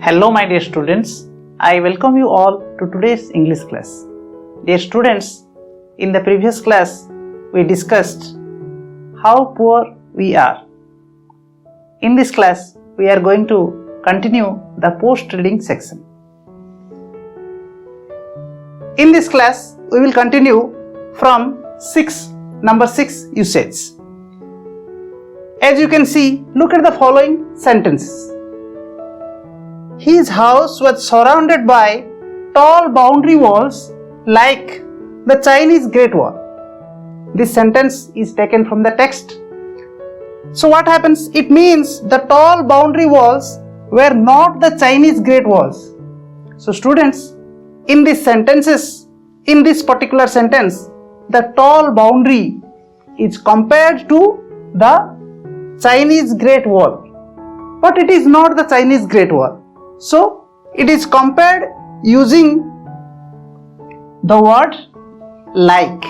Hello my dear students, I welcome you all to today's English class. Dear students, in the previous class we discussed how poor we are. In this class we are going to continue the post-reading section. In this class we will continue from number 6 usage. As you can see, look at the following sentences. His house was surrounded by tall boundary walls like the Chinese Great Wall. This sentence is taken from the text. So what happens? It means the tall boundary walls were not the Chinese Great Walls. So students, in these sentences, in this particular sentence, the tall boundary is compared to the Chinese Great Wall. But it is not the Chinese Great Wall. So it is compared using the word like.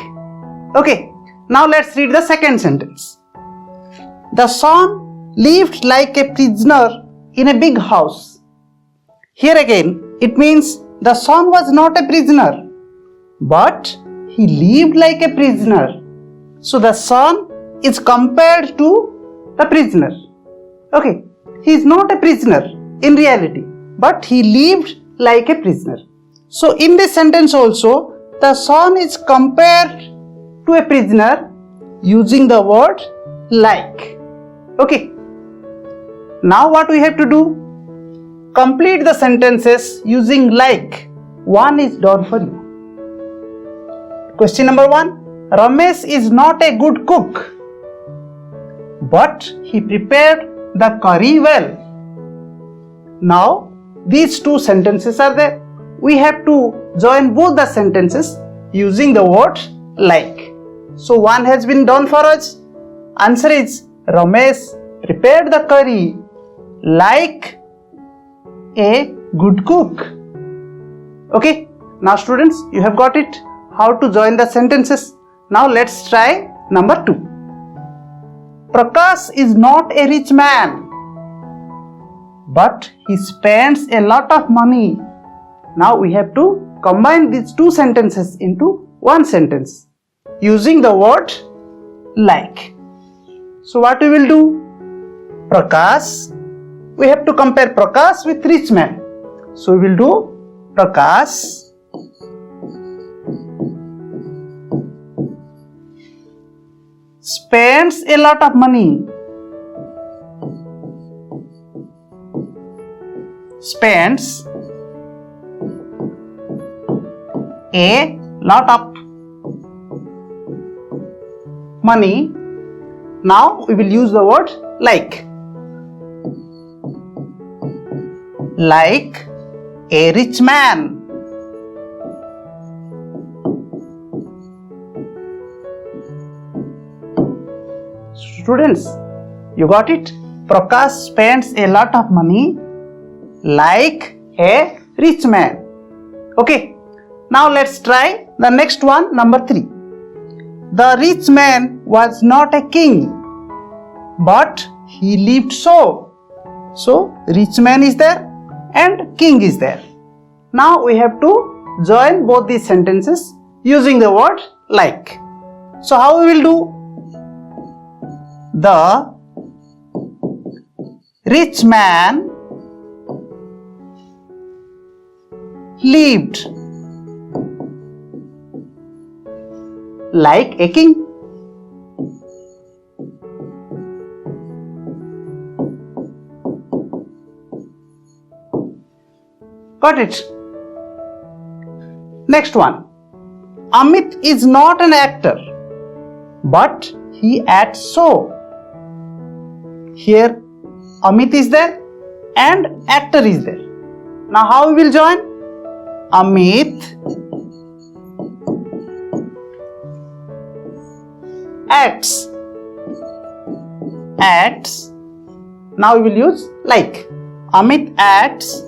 Okay, now let's read the second sentence. The son lived like a prisoner in a big house. Here again, it means the son was not a prisoner, but he lived like a prisoner. So the son is compared to the prisoner. Okay, he is not a prisoner in reality, but he lived like a prisoner. So in this sentence also, the son is compared to a prisoner using the word like. Okay. Now what we have to do? Complete the sentences using like. One is done for you. Question number 1. Ramesh is not a good cook, but he prepared the curry well. Now these two sentences are there. We have to join both the sentences using the word like. So one has been done for us. Answer is Ramesh prepared the curry like a good cook. Okay, now students, you have got it, how to join the sentences. Now let's try number 2. Prakash is not a rich man, but he spends a lot of money. Now we have to combine these two sentences into one sentence using the word like. So what we will do? Prakash, we have to compare Prakash with rich man. So we will do Prakash spends a lot of money. Spends a lot of money. Now we will use the word like. Like a rich man. Students, you got it? Prakash spends a lot of money like a rich man. Okay, now let's try the next one, number 3. The rich man was not a king, but he lived so. So rich man is there and king is there. Now we have to join both these sentences using the word like. So how we will do? The rich man lived like a king. Got it? Next one. Amit is not an actor, but he acts so. Here Amit is there and actor is there. Now how we will join? Amit acts. Now we will use like. Amit acts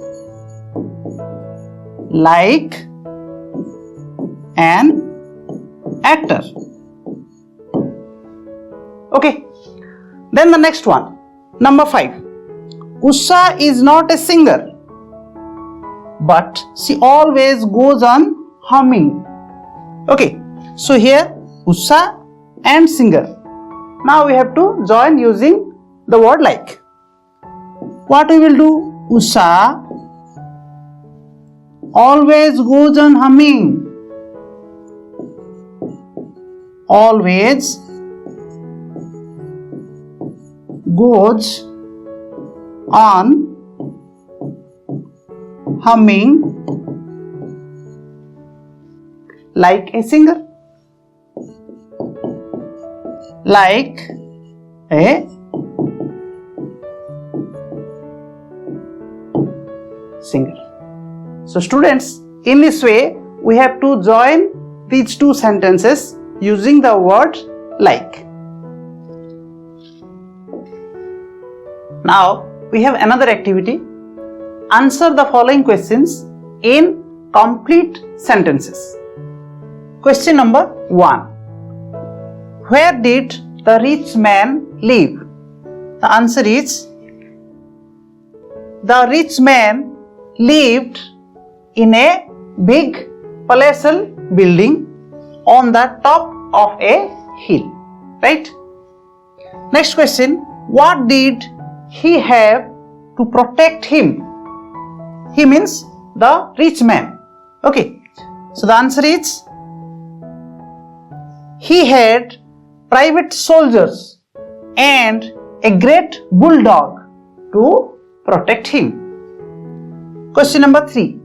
like an actor. Okay. Then the next one, number 5. Usha is not a singer, but she always goes on humming. Okay, so here Usha and singer. Now we have to join using the word like. What we will do? Usha always goes on humming. Always goes on humming like a singer. Like a singer. So students, in this way we have to join these two sentences using the word like. Now we have another activity. Answer the following questions in complete sentences. Question number 1. Where did the rich man live? The answer is, the rich man lived in a big palatial building on the top of a hill. Right? Next question. What did he have to protect him? He means the rich man. Okay. So the answer is, he had private soldiers and a great bulldog to protect him. Question number 3.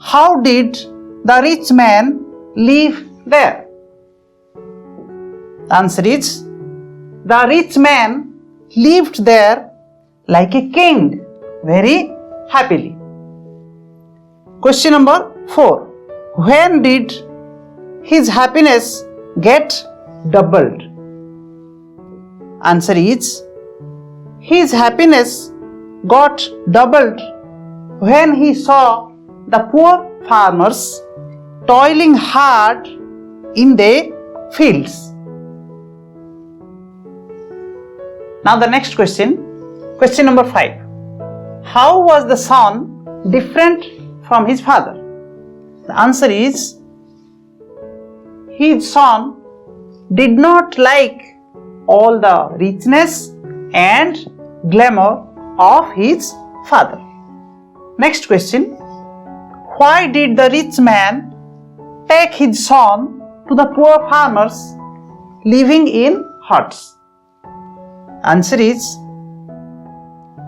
How did the rich man live there? The answer is, the rich man lived there like a king, very happily. Question number 4. When did his happiness get doubled? Answer is, his happiness got doubled when he saw the poor farmers toiling hard in their fields. Now the next question, question number 5. How was the son different from his father? The answer is, his son did not like all the richness and glamour of his father. Next question. Why did the rich man take his son to the poor farmers living in huts? Answer is,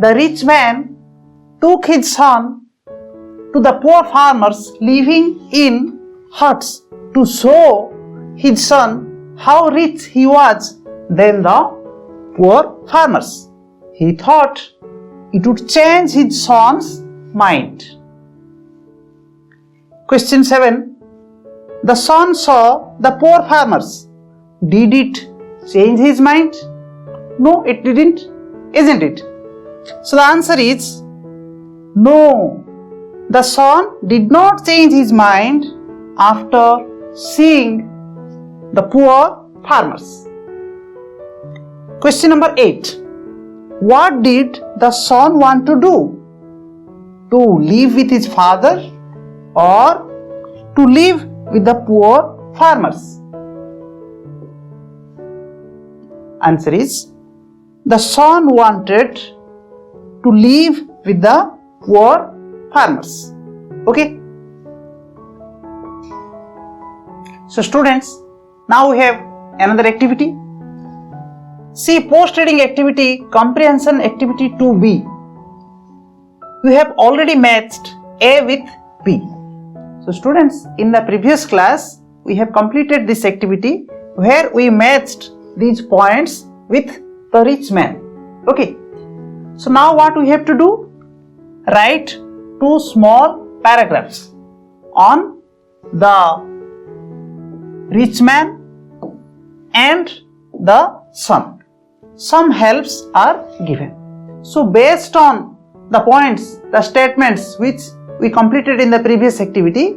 the rich man took his son to the poor farmers living in huts to show his son how rich he was than the poor farmers. He thought it would change his son's mind. Question 7. The son saw the poor farmers. Did it change his mind? No, it didn't, isn't it? So the answer is, no. The son did not change his mind after seeing the poor farmers. Question number 8. What did the son want to do? To live with his father or to live with the poor farmers? Answer is, the son wanted to live with the poor farmers. Okay. So students, now we have another activity. See post-reading activity, comprehension activity 2B. We have already matched A with B. So students, in the previous class, we have completed this activity where we matched these points with the rich man. Okay. So now what we have to do? Write 2 small paragraphs on the rich man and the son. Some helps are given. So based on the points, the statements which we completed in the previous activity,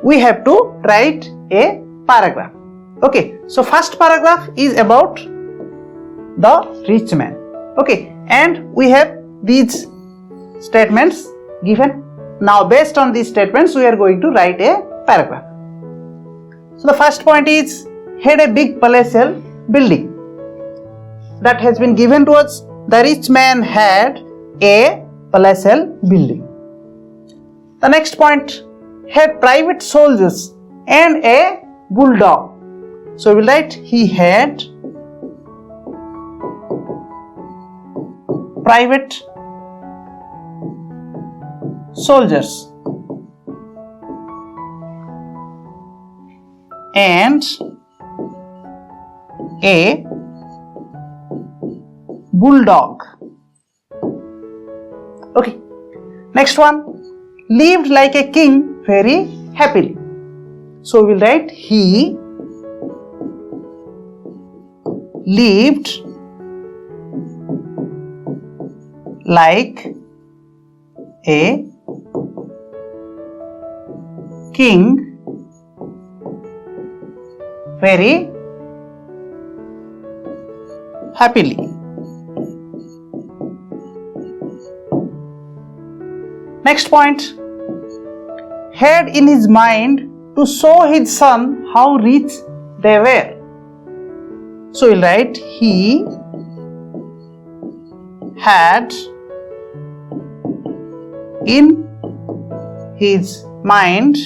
we have to write a paragraph. Okay, so first paragraph is about the rich man. Okay, and we have these statements given. Now based on these statements we are going to write a paragraph. So the first point is, had a big palatial building. That has been given to us. The rich man had a palatial building. The next point, had private soldiers and a bulldog. So we will write, he had private soldiers and a bulldog. Okay. Next one, lived like a king very happily. So we will write, he lived like a king very happily. Next point, had in his mind to show his son how rich they were. So we'll write, he had in his mind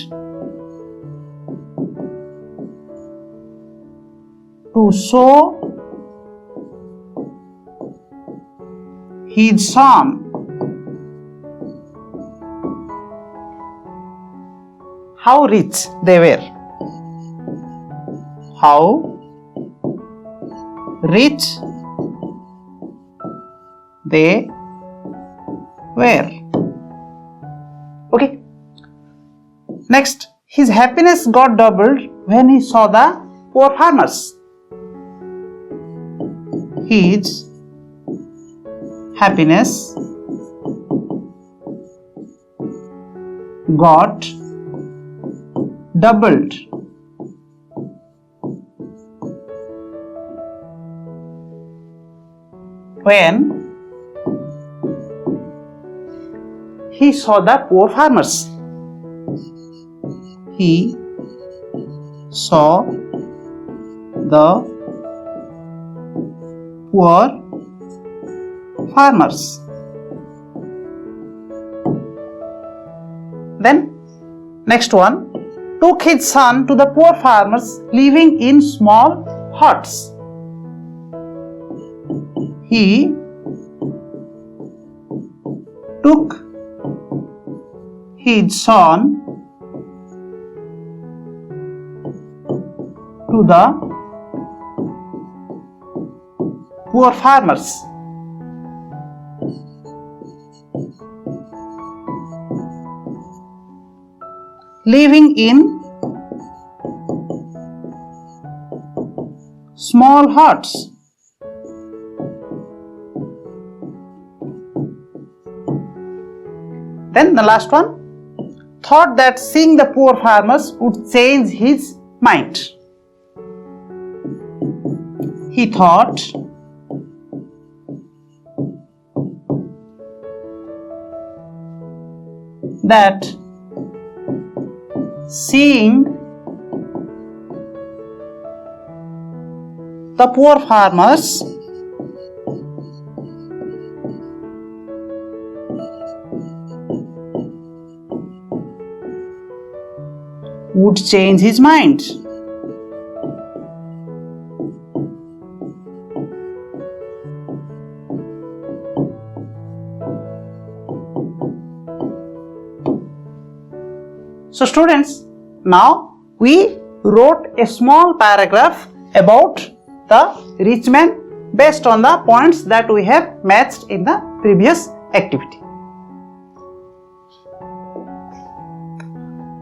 to show his son how rich they were. How rich they were. Okay. Next, his happiness got doubled when he saw the poor farmers. His happiness got doubled when he saw the poor farmers. He saw the poor farmers. Then next one, took his son to the poor farmers living in small huts. He took his son to the poor farmers living in small huts. Then the last one, thought that seeing the poor farmers would change his mind. He thought that seeing the poor farmers would change his mind. So students, now we wrote a small paragraph about the rich man based on the points that we have matched in the previous activity.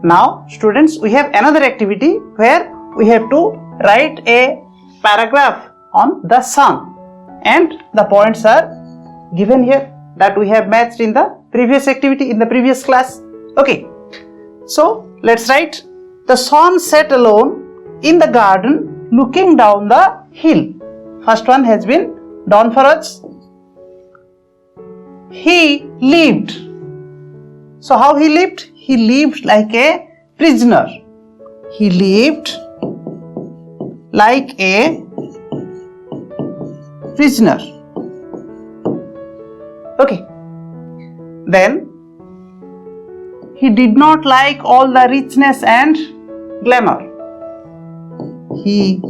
Now students, we have another activity where we have to write a paragraph on the sun, and the points are given here that we have matched in the previous activity in the previous class. Okay, so let's write, the sun set alone in the garden looking down the hill. First one has been done for us. He lived. So how he lived? He lived like a prisoner. He lived like a prisoner. Okay. Then he did not like all the richness and glamour. He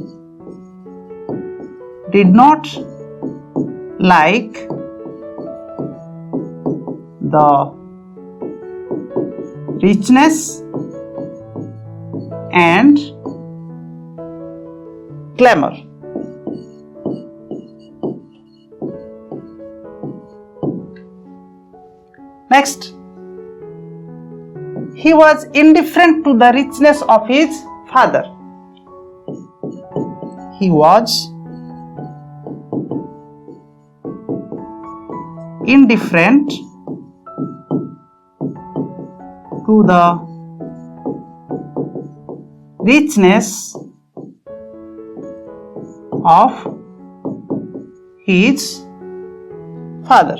did not like the richness and glamour. Next, he was indifferent to the richness of his father. He was indifferent to the richness of his father.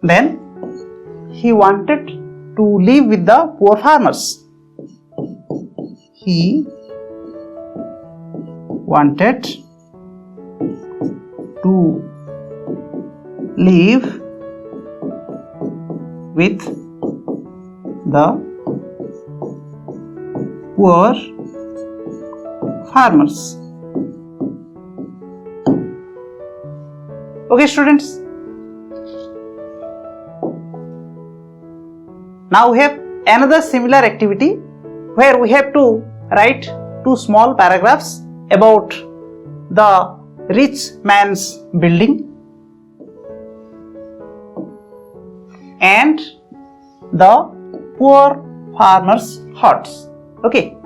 Then he wanted to live with the poor farmers. He wanted to live with the poor farmers. Okay, students. Now we have another similar activity where we have to write two small paragraphs about the rich man's building and the poor farmer's huts. Okay.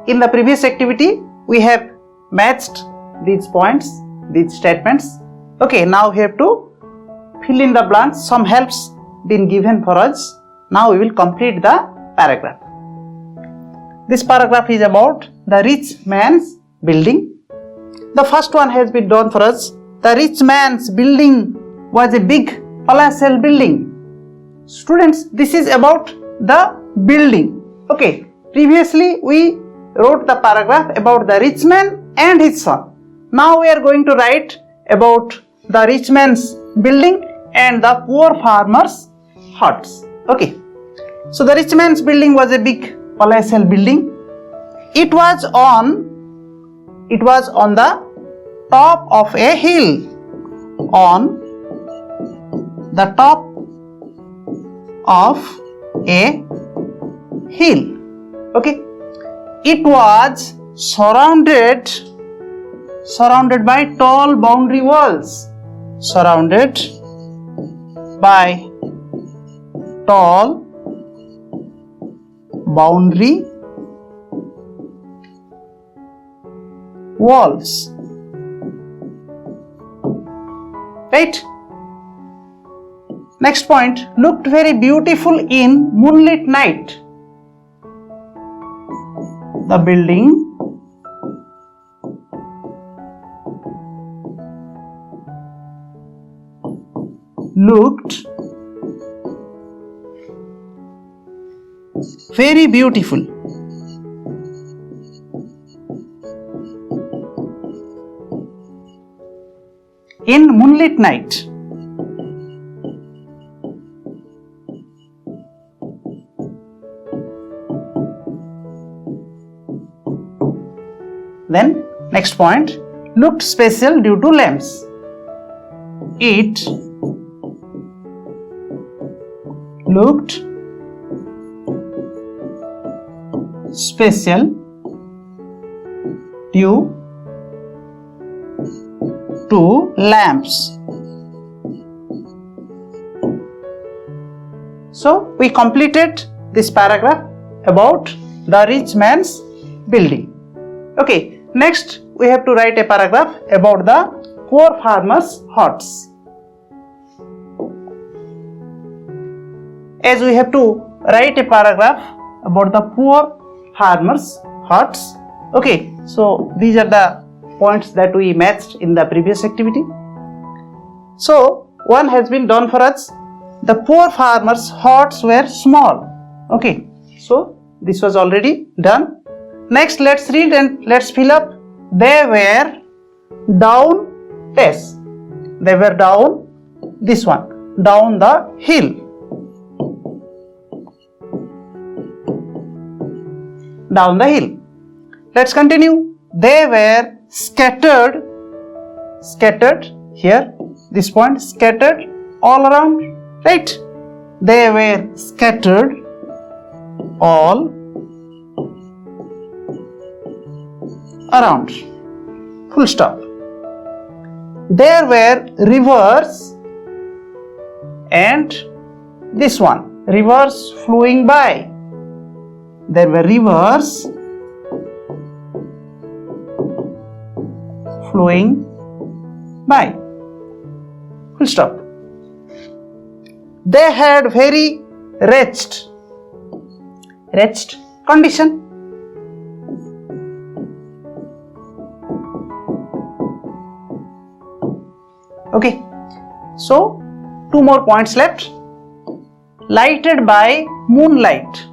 In the previous activity, we have matched these points, these statements. Okay, now we have to fill in the blanks. Some helps been given for us. Now we will complete the paragraph. This paragraph is about the rich man's building. The first one has been done for us. The rich man's building was a big palatial building. Students, this is about the building. Okay, previously we wrote the paragraph about the rich man and his son. Now we are going to write about the rich man's building and the poor farmer's huts. Okay, so the rich man's building was a big palatial building. It was on the top of a hill. On the top of a hill. Okay, it was surrounded by tall boundary walls. Surrounded by tall boundary walls. Right? Next point, looked very beautiful in moonlit night. The building looked very beautiful in moonlit night. Then next point, looked special due to lamps. It looked special due to lamps. So we completed this paragraph about the rich man's building. Okay, next we have to write a paragraph about the poor farmer's huts. As we have to write a paragraph about the poor farmer's huts. Okay, so these are the points that we matched in the previous activity. So one has been done for us. The poor farmer's huts were small. Okay, so this was already done. Next, let's read and let's fill up. They were down this. They were down this one, down the hill. Down the hill. Let's continue. They were scattered here, this point, scattered all around, right? They were scattered all around, full stop. There were rivers and this one, rivers flowing by. There were rivers flowing by, full stop. They had very wretched condition. Okay, so two more points left. Lighted by moonlight.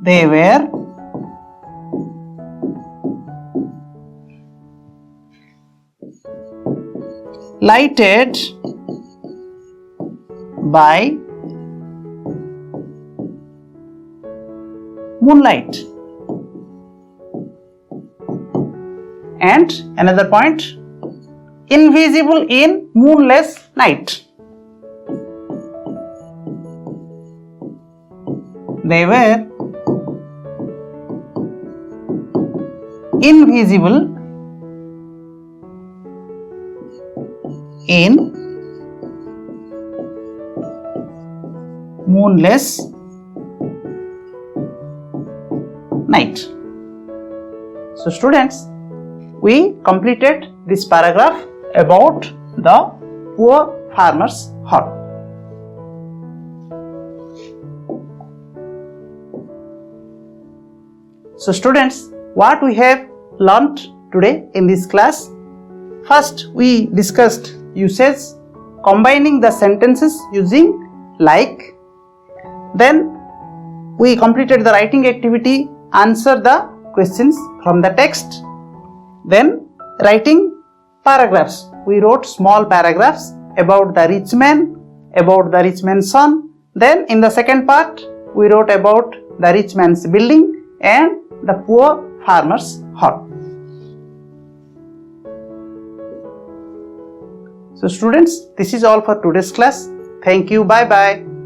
They were lighted by moonlight. And another point, invisible in moonless night. They were invisible in moonless night. So students, we completed this paragraph about the poor farmer's hut. So students, what we have learnt today in this class? First, we discussed usage, combining the sentences using like. Then we completed the writing activity, answer the questions from the text. Then writing paragraphs. We wrote small paragraphs about the rich man, about the rich man's son. Then in the second part, we wrote about the rich man's building and the poor farmer's hut. So students, this is all for today's class. Thank you. Bye bye.